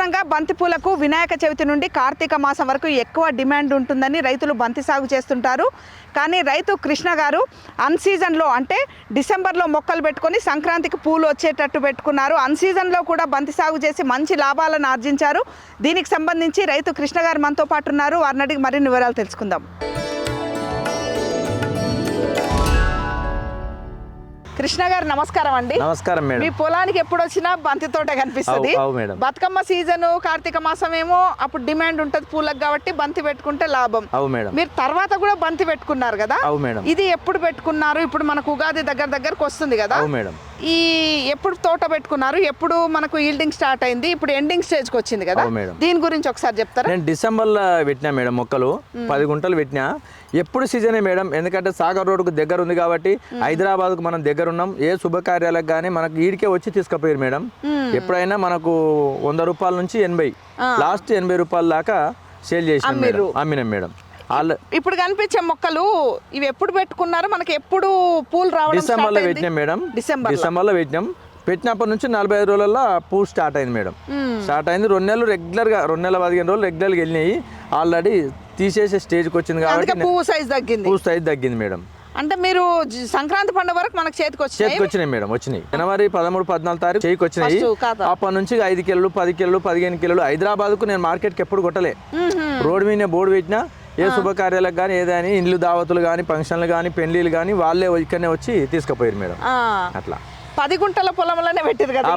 సాధారణంగా బంతిపూలకు వినాయక చవితి నుండి కార్తీక మాసం వరకు ఎక్కువ డిమాండ్ ఉంటుందని రైతులు బంతి సాగు చేస్తుంటారు. కానీ రైతు కృష్ణ గారు అన్సీజన్లో అంటే డిసెంబర్లో మొక్కలు పెట్టుకొని సంక్రాంతికి పూలు వచ్చేటట్టు పెట్టుకున్నారు. అన్సీజన్లో కూడా బంతి సాగు చేసి మంచి లాభాలను ఆర్జించారు. దీనికి సంబంధించి రైతు కృష్ణ గారు మనతో పాటు ఉన్నారు. వారిని అడిగి మరిన్ని వివరాలు తెలుసుకుందాం. కృష్ణ గారు నమస్కారం అండి. నమస్కారం మేడం. మీ పొలానికి ఎప్పుడు వచ్చినా బంతి తోట కనిపిస్తుంది. బతుకమ్మ సీజన్ కార్తీక మాసం ఏమో అప్పుడు డిమాండ్ ఉంటది పూలకు కాబట్టి బంతి పెట్టుకుంటే లాభం. మీరు తర్వాత కూడా బంతి పెట్టుకున్నారు కదా, ఇది ఎప్పుడు పెట్టుకున్నారు? ఇప్పుడు మనకు ఉగాది దగ్గరకు వస్తుంది కదా, ఈ ఎప్పుడు తోట పెట్టుకున్నారు? ఎప్పుడు మనకు ఈల్డింగ్ స్టార్ట్ అయింది? ఇప్పుడు ఎండింగ్ స్టేజ్ కి వచ్చింది కదా, దీని గురించి ఒకసారి చెప్తారా? నేను డిసెంబర్లో పెట్టినా మేడం మొక్కలు 10 గుంటలు పెట్టినా. ఎప్పుడు సీజనే మేడం, ఎందుకంటే సాగర్ రోడ్డుకు దగ్గర ఉంది కాబట్టి హైదరాబాద్కు మనం దగ్గర ఉన్నాం. ఏ శుభకార్యాలకు కానీ మనకు ఈడికే వచ్చి తీసుకుపోయారు మేడం. ఎప్పుడైనా మనకు 100 రూపాయల నుంచి 80 లాస్ట్ 80 రూపాయల దాకా సేల్ చేసి అమ్మినాం మేడం. ఇప్పుడు కనిపించే మొక్కలు ఇవి ఎప్పుడు పెట్టుకున్నారు? మనకి ఎప్పుడు పూలు రావడం? డిసెంబర్లో పెట్టినాం మేడం. డిసెంబర్లో పెట్టినప్పటి నుంచి 45 రోజులలో పూలు స్టార్ట్ అయింది మేడం. స్టార్ట్ అయింది 2 నెలలు రెగ్యులర్గా, 2 నెలల 15 రోజులు రెగ్యులర్గా వెళ్ళినాయి. ఆల్రెడీ తీసేసే స్టేజ్కి వచ్చింది కాబట్టి పువ్వు సైజ్ తగ్గింది మేడం. అంటే మీరు సంక్రాంతి పండుగ వరకు మనకు చేతికి వచ్చినాయి మేడం. వచ్చినాయి జనవరి 13, 14 తారీఖు చేతికి వచ్చినాయి. అప్పటి నుంచి 5 కిలోలు, 10 కిలోలు, 15 కిలోలు. హైదరాబాద్కు నేను మార్కెట్కి ఎప్పుడు కొట్టలే. రోడ్డు మీద బోర్డు పెట్టినా ఏ శుభకార్యాలకు కానీ ఏదైనా ఇండ్లు దావతులు కానీ ఫంక్షన్లు కానీ పెళ్లిళ్ళు కానీ వాళ్ళే ఇక్కడనే వచ్చి తీసుకుపోయారు మేడం. అట్లా 10 గుంటల పొలంలోనే పెట్టారు కదా.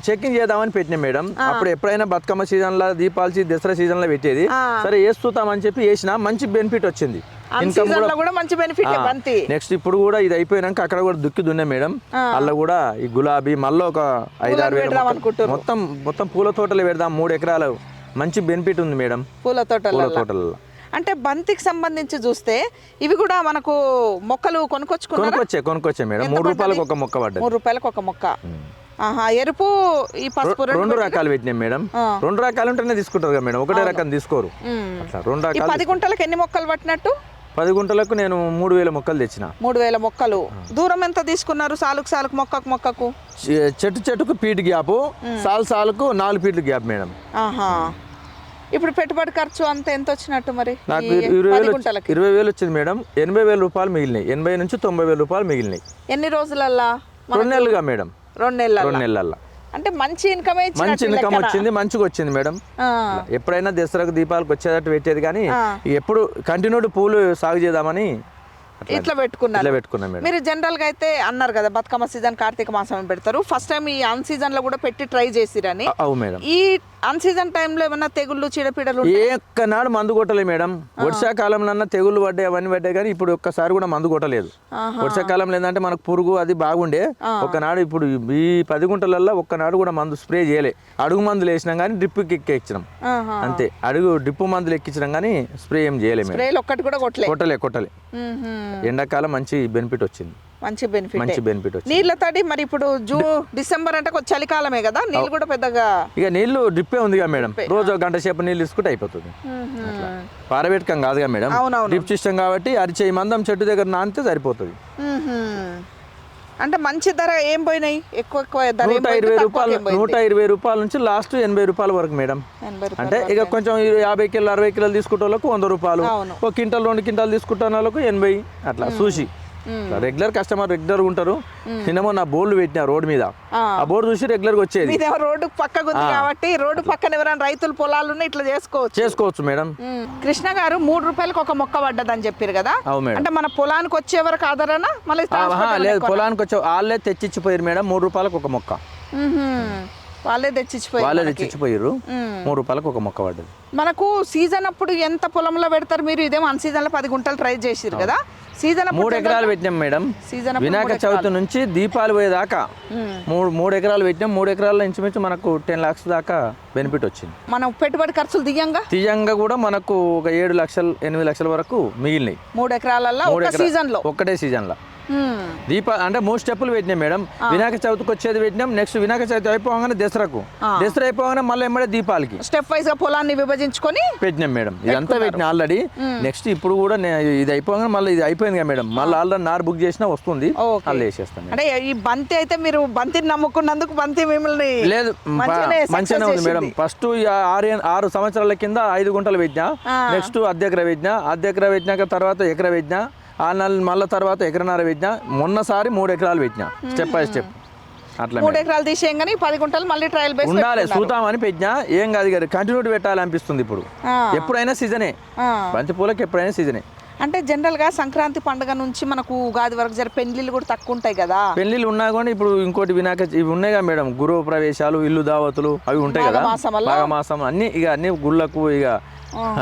చెక్కింగ్ చేద్దామని పెట్టినా మేడం. అప్పుడు ఎప్పుడైనా బతుకమ్మ సీజన్ లో, దీపావళి దసరా సీజన్ లో పెట్టేది. సరే వేస్తామని చెప్పి వేసినా మంచి బెనిఫిట్ వచ్చింది. నెక్స్ట్ ఇప్పుడు కూడా ఇది అయిపోయినాక అక్కడ కూడా దున్నా మేడం. అలా కూడా ఈ గులాబీ మళ్ళీ ఒక 5-6 వేలు మొత్తం పూల తోటలు పెడదాం. 3 ఎకరాలు మంచి బెనిఫిట్ ఉంది మేడం పూల తోటలలో. అంటే బంతికి సంబంధించి చూస్తే ఇవి కూడా మనకు మొక్కలు కొనుక్కొచ్చే మేడం. 3 రూపాయలకు ఒక మొక్క పడ్డది. 3 రూపాయలకు ఒక మొక్క. ఎరుపు ఈ పసుపు 2 రకాలు పెట్టినాం మేడం. 2 రకాలు ఉంటేనే తీసుకుంటారు కదా మేడం, ఒకటే రకం తీసుకోరు. 2 రకాలు. 10 గుంటలకు ఎన్ని మొక్కలు పట్టినట్టు? 10 గుంటలకు నేను 3000 మొక్కలు తెచ్చిన. 3000 మొక్కలు. దూరం ఎంత తీసుకున్నారు? సాలుకు మొక్కకు చెట్టుకు ఫీట్ గ్యాప్, సాలుకు 4 ఫీట్ల గ్యాప్ మేడం. ఇప్పుడు పెట్టుబడి ఖర్చు అంత ఎంత వచ్చినట్టు మరి? నాకు 20,000 వచ్చింది మేడం. 80,000 రూపాయలు మిగిలినాయి. 80 నుంచి 90,000 రూపాయలు మిగిలినాయి. ఎన్ని రోజులల్లా? 2 నెలలుగా మేడం. 2 నెలలల్లా. అంటే మంచి ఇన్కమ్ వచ్చింది, మంచిగా వచ్చింది మేడం. ఎప్పుడైనా దసరాకు దీపాలకు వచ్చేటట్టు పెట్టేది కానీ ఎప్పుడు కంటిన్యూడ్ పూలు సాగు చేద్దామని ఇట్లా పెట్టుకున్నారు. మీరు జనరల్ గా అయితే అన్నారు కదా బతుకమ్మ సీజన్ కార్తీక మాసం పెడతారు. ఫస్ట్ టైం ఈ అన్ సీజన్ లో కూడా పెట్టి ట్రై చేసిరని. ఈ అన్ సీజన్ టైంలో ఏమన్నా తెగుళ్ళు చీడపీడలు? ఏనాడు మందు కొట్టలేదు మేడం. వర్షాకాలంలో తెగుళ్ళు పడ్డాయి, అవన్నీ పడ్డాయి కానీ ఇప్పుడు ఒక్కసారి కూడా మందు కొట్టలేదు. వర్షాకాలంలో ఏంటంటే మనకు పురుగు అది బాగుండే. ఒకనాడు ఇప్పుడు ఈ 10 గుంటలలో ఒక్కనాడు కూడా మందు స్ప్రే చేయలే. అడుగు మందులు వేసినాం కానీ డ్రిప్ ఎక్కించినాం అంతే. డ్రిప్ మందులు ఎక్కించినాం కానీ స్ప్రే ఏం చేయలేదు. కొట్టలే. ఎండాకాలం మంచి బెనిఫిట్ వచ్చింది. మంచి బెనిఫిట్ నీళ్ళ తడి మరి ఇప్పుడు డిసెంబర్ అంటే కొంచెం చలికాలమే కదా, నీళ్ళు కూడా పెద్దగా ఇక నీళ్లు డ్రిప్పే ఉంది కదా మేడం. రోజు 1 గంట సేపు నీళ్ళు తీసుకుంటే అయిపోతుంది. పారబెట్టకం కాదుగా మేడం, డ్రిప్ సిస్టమ్ కాబట్టి అరిచేయి మందం చెట్టు దగ్గర నానితే సరిపోతుంది. అంటే మంచి ధర ఏం పోయినాయి? ఎక్కువ 120 రూపాయల నుంచి లాస్ట్ 80 రూపాయల వరకు మేడం. అంటే ఇక కొంచెం 50 కిలోలు 60 కిలోలు తీసుకుంటే వాళ్ళకు 100 రూపాయలు, 1 క్వింటాల్ 2 క్వింటాల్ తీసుకుంటే వాళ్ళకు 80 అట్లా చూసి. రెగ్యులర్ కస్టమర్ రెగ్యులర్ ఉంటారు. నిన్నమో నా బోర్డు పెట్టినా రోడ్డు మీద, ఆ బోర్డు చూసి రెగ్యులర్ గా వచ్చేది. రోడ్డు పక్కకు ఉంది కాబట్టి రోడ్డు పక్కన ఎవరైనా రైతులు పొలాలు ఇట్లా చేసుకోవచ్చు మేడం. కృష్ణ గారు 3 రూపాయలకు ఒక మొక్క పడ్డదని చెప్పారు కదా, అంటే మన పొలానికి వచ్చే వరకు ఆధారనా? మళ్ళీ లేదు, పొలానికి వచ్చే వాళ్ళే తెచ్చిచ్చిపోయారు మేడం. 3 రూపాయలకు ఒక మొక్క వాళ్ళే తెచ్చిచ్చిపోయారు. 3 రూపాయలకు ఒక మొక్క పడ్డది. మనకు సీజన్ అప్పుడు ఎంత పొలంలో పెడతారు మీరు? ఇదేమో అన్ సీజన్ లో 10 గుంటలు ట్రై చేసారు కదా. సీజన్ 3 ఎకరాలు పెట్టినాం మేడం. వినాయక చవితి నుంచి దీపాలు పోయేదాకా 3 ఎకరాలు పెట్టినాం. 3 ఎకరాల్లో ఇంచుమించు మనకు 10 lakhs దాకా బెనిఫిట్ వచ్చింది. మనం పెట్టుబడి ఖర్చులు దియంగా కూడా మనకు ఒక 7 లక్షలు 8 లక్షల వరకు మిగిలినాయి. 3 ఎకరాలలో ఒకటే సీజన్ లో అంటే 3 స్టెప్పులు పెట్టినాం మేడం. వినాయక చవితికి వచ్చేది పెట్టినాం, నెక్స్ట్ వినాయక చవితి అయిపోగానే దసరాకు, దసరా అయిపోగానే మళ్ళీ ఎంబడే దీపాలకి స్టెప్ వైజ్ గా పొలాన్ని విభజించుకొని పెట్టినాం మేడం. ఇదంతా పెట్టిన ఆల్రెడీ. నెక్స్ట్ ఇప్పుడు కూడా ఇది అయిపోగానే మళ్ళీ ఇది అయిపోయింది కదా మేడం, మళ్ళీ ఆల్రెడీ నారు బుక్ చేసినా వస్తుంది, అలా వేసేస్తాం. అంటే ఈ బంతి అయితే మీరు బంతిని నమ్ముకున్నందుకు బంతి మిమ్మల్ని లేదు మంచిగానే ఉంది మేడం. ఫస్ట్ 6 సంవత్సరాల కింద 5 గుంటలు పెట్టినా, నెక్స్ట్ అర్ధెకర పెట్టినాక తర్వాత ఎకర పెట్టినా, ఆ నెల మళ్ళీ తర్వాత ఎకరన్నర పెట్టినా, మొన్నసారి 3 ఎకరాలు పెట్టినా స్టెప్ బై స్టెప్. అట్లా 3 ఎకరాలు తీసేయంగానే 10 గుంటలు మళ్ళీ ట్రయల్ బేస్ ఉండాలి, చూద్దామని పెట్టినా. ఏం కాదు గారు, కంటిన్యూటీ పెట్టాలనిపిస్తుంది. ఇప్పుడు ఎప్పుడైనా సీజనే, బంతి పూలకి ఎప్పుడైనా సీజనే. అంటే జనరల్ గా సంక్రాంతి పండుగ నుంచి మనకు ఉగాది వరకు జర పెళ్లిళ్ళు కూడా తక్కువ ఉంటాయి కదా. పెళ్లిళ్ళు ఉన్నా కూడా ఇప్పుడు ఇంకోటి వినాయక ఇవి ఉన్నాయి కదా మేడం, గృహ ప్రవేశాలు, ఇల్లు దావతులు అవి ఉంటాయి కదా, మాఘమాసం అన్ని ఇక అన్ని గుళ్ళకు ఇక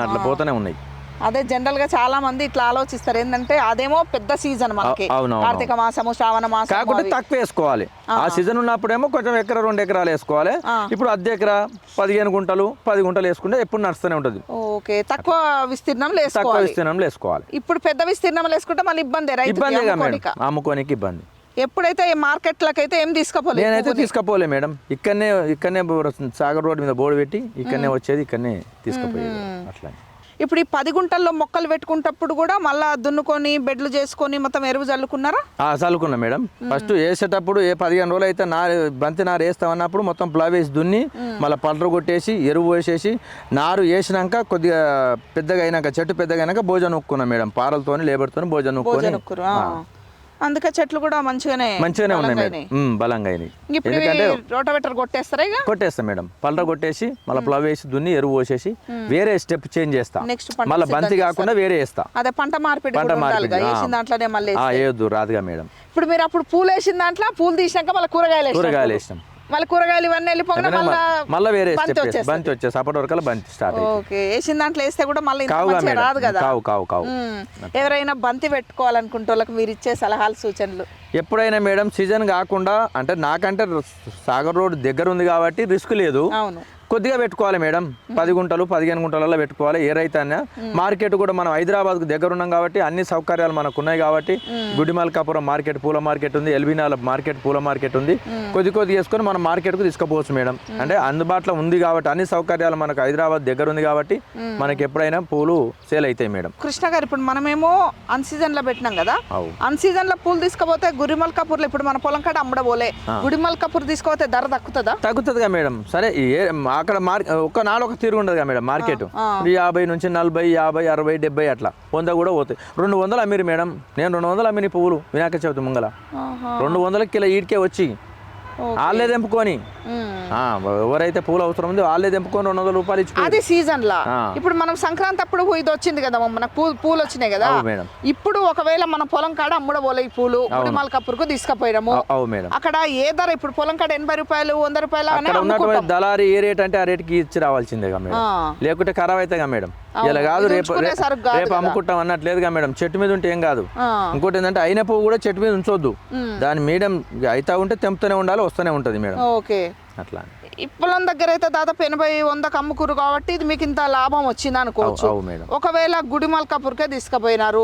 అట్లా పోతూనే ఉన్నాయి. అదే జనరల్ గా చాలా మంది ఇట్లా ఆలోచిస్తారు, ఏంటంటే అదేమో పెద్ద సీజన్ మనకి, కార్తీక మాసము, శ్రావణ మాసం, కాకుండా తక్కువ వేసుకోవాలి. ఆ సీజన్ ఉన్నప్పుడేమో కొంచెం ఎకరా 2 ఎకరాలు వేసుకోవాలి. ఇప్పుడు అర్ధెకరా 15 గుంటలు 10 గుంటలు వేసుకుంటే ఎప్పుడు నడుస్తూనే ఉంటుంది. ఓకే, తక్కువ విస్తీర్ణంలో వేసుకోవాలి. ఇప్పుడు పెద్ద విస్తీర్ణంలో వేసుకుంటే మళ్ళీ ఇబ్బంది, అమ్ముకోనికి ఇబ్బంది. ఎప్పుడైతే మార్కెట్లకైతే ఏం తీసుకోపోలేదు, నేనైతే తీసుకపోలే మేడం. ఇక్కడనే సాగర్ రోడ్ మీద బోర్డు పెట్టి ఇక్కడనే వచ్చేది, ఇక్కడనే తీసుకుపోయేది. అట్లా ఇప్పుడు ఈ 10 గుంటల్లో మొక్కలు పెట్టుకుంటప్పుడు కూడా మళ్ళా దున్నుకొని బెడ్లు చేసుకొని మొత్తం ఎరువు చల్లుకున్నారా? చల్లుకున్నా మేడం. ఫస్ట్ వేసేటప్పుడు 15 రోజులు అయితే బంతి నారు వేస్తామన్నప్పుడు మొత్తం ప్లవ్ వేసి దున్ని, మళ్ళీ పల్టర్ కొట్టేసి ఎరువు వేసేసి నారు వేసినాక కొద్దిగా పెద్దగా అయినాక, చెట్టు పెద్దగా అయినాక భోజనం నొక్కున్నా మేడం. పారలతోని లేబర్తో భోజనం నొక్కుని, అందుకే చెట్లు కూడా మంచిగానే ఉన్నాయి మేడం, బలంగా అయినాయి. ఎందుకంటే రోటోవేటర్ కొట్టేస్తారా? కొట్టేస్తా మేడం, పల్టర్ కొట్టేసి మళ్ళీ ప్లవ్ వేసి దున్ని ఎరువు పోసేసి వేరే స్టెప్ చేంజ్ చేస్తా. మళ్ళీ బంతి కాకుండా వేరే వేస్తా. అదే పంట మార్పిడి దాంట్లోనే మళ్ళీ వేయొద్దు, రాదుగా మేడం. ఇప్పుడు మీరు అప్పుడు పూలు వేసిన దాంట్లో పూలు తీసినాక మళ్ళీ కూరగాయలు వేసినాం, మళ్ళీ కూరగాయలు ఇవన్నీ వెళ్ళిపోయినా మళ్ళీ వేరే బంతి వచ్చేసి అప్పటి వరకు బంతి స్టార్ట్. ఓకే, వేసిన దాంట్లో వేస్తే కూడా మళ్ళీ రాదు కదా. కావు. ఎవరైనా బంతి పెట్టుకోవాలనుకుంటే వాళ్ళకి మీరు ఇచ్చే సలహాలు సూచనలు? ఎప్పుడైనా మేడం సీజన్ కాకుండా, అంటే నాకంటే సాగర్ రోడ్ దగ్గర ఉంది కాబట్టి రిస్క్ లేదు, కొద్దిగా పెట్టుకోవాలి మేడం. 10 గుంటలు 15 గుంటలలో పెట్టుకోవాలి. ఏ రైతన్నా మార్కెట్ కూడా మనం హైదరాబాద్కు దగ్గర ఉన్నాం కాబట్టి అన్ని సౌకర్యాలు మనకు ఉన్నాయి కాబట్టి, గుడిమల్కాపురం మార్కెట్ పూల మార్కెట్ ఉంది, ఎల్బీనాల మార్కెట్ పూల మార్కెట్ ఉంది. కొద్ది వేసుకొని మనం మార్కెట్కు తీసుకుపోవచ్చు మేడం. అంటే అందుబాటులో ఉంది కాబట్టి, అన్ని సౌకర్యాలు మనకు హైదరాబాద్ దగ్గర ఉంది కాబట్టి మనకి ఎప్పుడైనా పూలు సేల్ అవుతాయి మేడం. కృష్ణ గారు, ఇప్పుడు మనమేమో అన్ సీజన్ లో పెట్టినాం కదా, అన్ సీజన్ లో పూలు తీసుకుపోతే గుడిమల్కాపూర్లో ఇప్పుడు మన పొలం కాడ అమ్మడబోలే, గుడిమల్కాపూర్ తీసుకుపోతే ధర తగ్గుతుందా మేడం? సరే, అక్కడ ఒక నాడు ఒక తీరు ఉండదు కదా మేడం. మార్కెట్ 50 నుంచి 40, 50, 60, 70 అట్లా 100 కూడా పోతాయి. 200 అమ్మిరి మేడం. నేను 200 అమ్మిని పువ్వులు వినాయక చవితి ముంగల 200 కిలో ఈడికే వచ్చి వాళ్ళే తెంపుకొని, ఎవరైతే పూలు అవసరం ఉంది వాళ్ళే తెంపుకొని 200 రూపాయలు ఇచ్చి. అది సీజన్ లా. ఇప్పుడు మనం సంక్రాంతి అప్పుడు ఇది వచ్చింది కదా, మనకు పూలు వచ్చినాయి కదా మేడం. ఇప్పుడు ఒకవేళ మన పొలం కాడ అమ్ముడబోలే ఈ పూలు గుడిమల్కాపూర్కు తీసుకుపోయాము, అక్కడ ఏ ధర? ఇప్పుడు పొలం కాడ 80 రూపాయలు 100 రూపాయలు దళారి ఏ రేట్ అంటే ఆ రేట్కి ఇచ్చి రావాల్సిందే మేడం, లేకుంటే ఖరాబ్ అవుతాయిగా మేడం. ఇలా కాదు రేపు అమ్ముకుంటాం అన్నట్లేదుగా మేడం. చెట్టు మీద ఉంటే ఏం కాదు. ఇంకోటి ఏంటంటే అయిన పువ్వు కూడా చెట్టు మీద ఉంచొద్దు, దాని మీడియం అయితే ఉంటే తెంపుతూనే ఉండాలి, వస్తూనే ఉంటుంది మేడం. ఓకే, అట్లా. ఈ పొలం దగ్గర అయితే దాదాపు 80-100 అమ్ముకురు కాబట్టి ఇది మీకు ఇంత లాభం వచ్చింది అనుకోవచ్చు. ఒకవేళ గుడిమల్కాపూర్కే తీసుకుపోయినారు,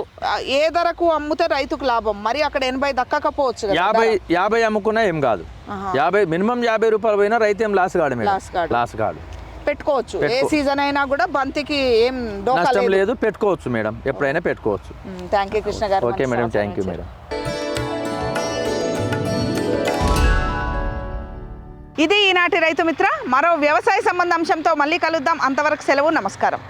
ఏ ధరకు అమ్ముతే రైతుకు లాభం? మరి అక్కడ 80 దక్కకపోవచ్చు. 50 అమ్ముకున్నా ఏం కాదు, 50 మినిమం 50 రూపాయలు పోయినా రైతు ఏం లాస్ కాడు. పెట్టుకోవచ్చు, ఏ సీజన్ అయినా కూడా బంతికి ఏం నష్టం లేదు, పెట్టుకోవచ్చు మేడం, ఎప్పుడైనా పెట్టుకోవచ్చు. థ్యాంక్ యూ కృష్ణ గారు. Okay madam, thank you madam. ఇది ఈనాటి రైతు మిత్ర. మరో వ్యవసాయ సంబంధ అంశంతో మళ్ళీ కలుద్దాం. అంతవరకు సెలవు, నమస్కారం.